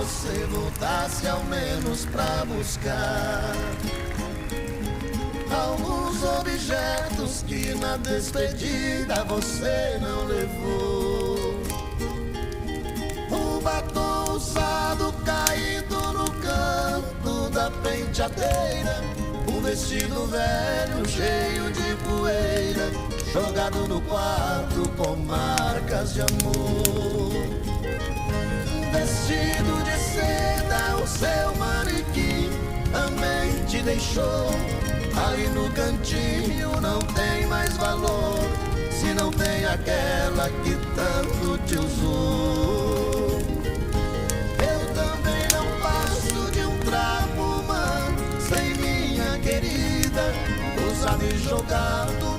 você voltasse ao menos pra buscar alguns objetos que na despedida você não levou. O batom usado caído no canto da penteadeira, o vestido velho cheio de poeira, jogado no quarto com marcas de amor. Vestido de seda, o seu manequim também te deixou. Aí no cantinho não tem mais valor, se não tem aquela que tanto te usou. Eu também não passo de um trapo humano sem minha querida, usado e jogado